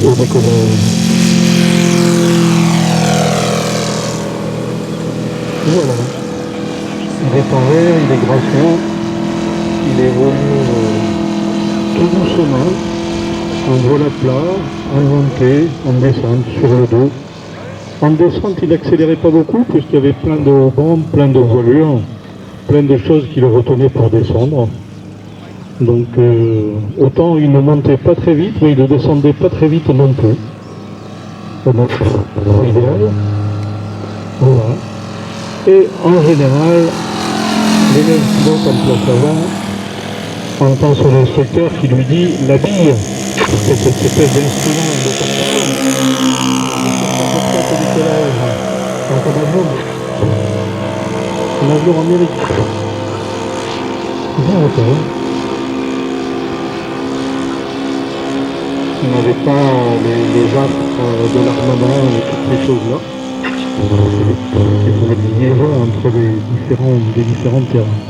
au décollage. Voilà. Il est en vert, il est gracieux, il évolue tout doucement, en vol à plat, en montée, en descente, sur le dos. En descente, il n'accélérait pas beaucoup puisqu'il y avait plein de bombes, plein de voilures, plein de choses qui le retenaient pour descendre. Donc autant il ne montait pas très vite, mais il ne descendait pas très vite non plus. Donc idéal. Voilà. Et en général, l'élève pilote en place avant entend son instructeur qui lui dit la bille, c'est cette espèce d'instrument de un avion américain. Bien hauteur. On n'avait pas les astres de l'armement et toutes ces choses-là. C'est une liaison entre les différents terrains.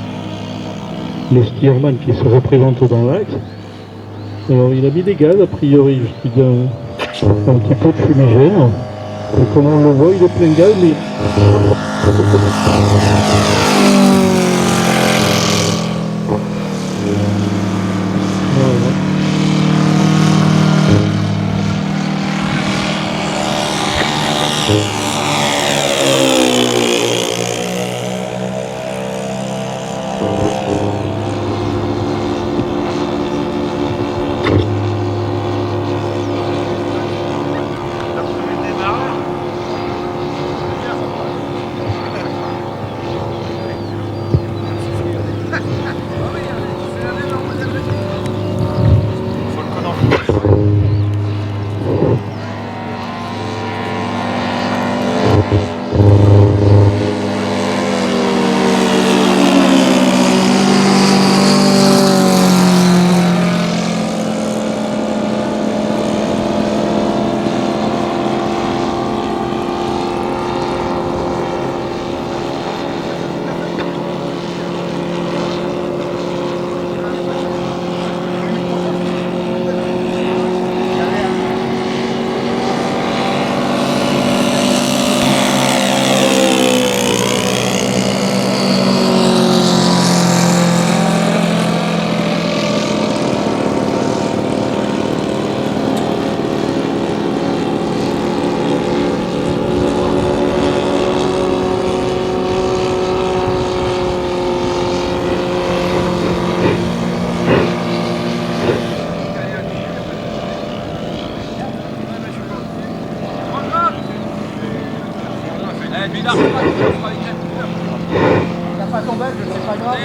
Le Stearman qui se représente dans l'axe. Alors il a mis des gaz a priori, je suis un petit peu de fumigène. Et comme on le voit, il est plein de gaz, mais T'as pas ton badge, c'est pas grave.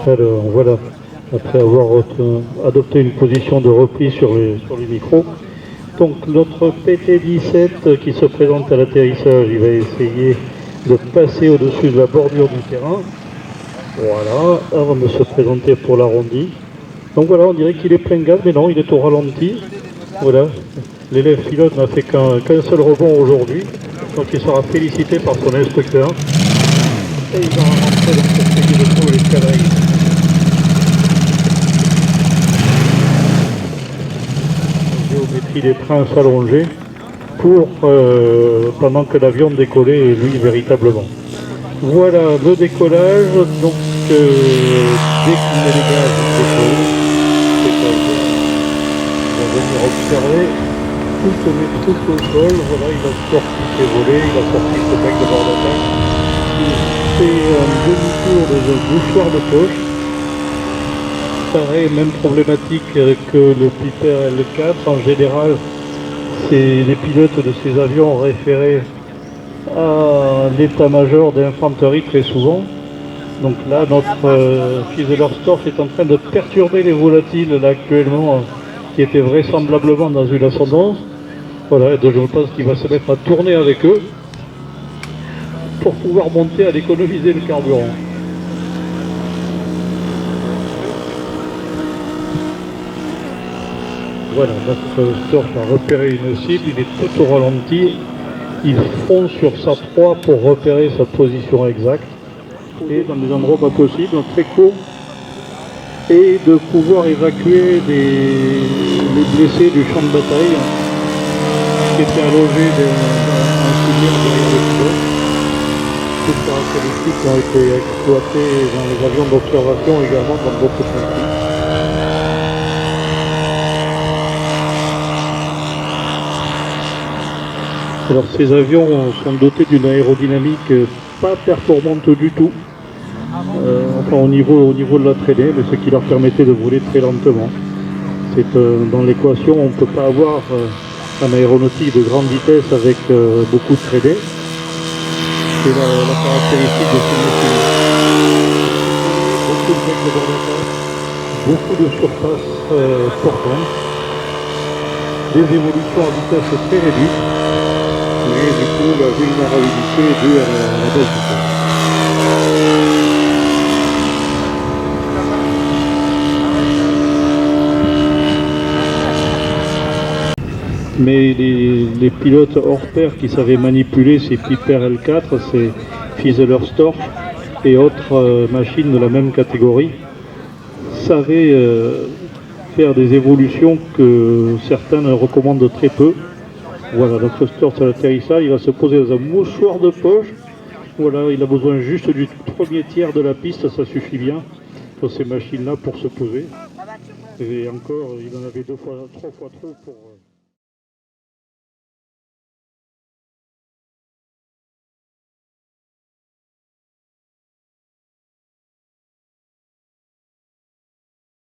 Alors voilà, après avoir adopté une position de repli sur les micros. Donc notre PT-17 qui se présente à l'atterrissage, il va essayer de passer au-dessus de la bordure du terrain. Voilà, avant de se présenter pour l'arrondi. Donc voilà, on dirait qu'il est plein de gaz, mais non, il est au ralenti. Voilà, l'élève pilote n'a fait qu'un seul rebond aujourd'hui, donc il sera félicité par son instructeur. Et ils ont rentré dans cette pays de trouver les canailles. Géométrie des trains s'allonger pour pendant que l'avion décollait lui véritablement. Voilà le décollage, donc dès qu'il met les gaz, il décolle. On va venir observer tout au sol. Voilà, il a sorti ses volets, il a sorti ce bec de bord d'attaque. Il fait un demi-tour de bouchoir de poche. Pareil, même problématique que le Piper L4. En général, les pilotes de ces avions référés à l'état-major d'infanterie très souvent. Donc là, notre Fieseler-Storch est en train de perturber les volatiles là actuellement, qui étaient vraisemblablement dans une ascendance. Voilà, et donc je pense qu'il va se mettre à tourner avec eux pour pouvoir monter à économiser le carburant. Voilà, notre Storch a repéré une cible, il est tout au ralenti, il fonce sur sa proie pour repérer sa position exacte, et dans des endroits pas possibles, très courts, et de pouvoir évacuer les blessés du champ de bataille qui étaient allogés dans un filière derrière le pilote. Toutes les caractéristiques ont été exploitées dans les avions d'observation, également dans d'autres conflits. Alors ces avions sont dotés d'une aérodynamique pas performante du tout, enfin au niveau de la traînée, mais ce qui leur permettait de voler très lentement. Dans l'équation, on ne peut pas avoir un aéronautique de grande vitesse avec beaucoup de traînée. C'est la caractéristique de ces machines. Beaucoup de mecs de bord d'attaque, beaucoup de surface portante, des évolutions à vitesse très réduite. Et du coup, la vulnérabilité est due à la baisse du temps. Mais les pilotes hors pair qui savaient manipuler ces Piper L4, ces Fieseler-Storch et autres machines de la même catégorie, savaient faire des évolutions que certains ne recommandent très peu. Voilà, notre Storch à l'atterrissage, il va se poser dans un mouchoir de poche. Voilà, il a besoin juste du premier tiers de la piste, ça suffit bien pour ces machines-là pour se poser. Et encore, il en avait 2 fois, 3 fois trop pour...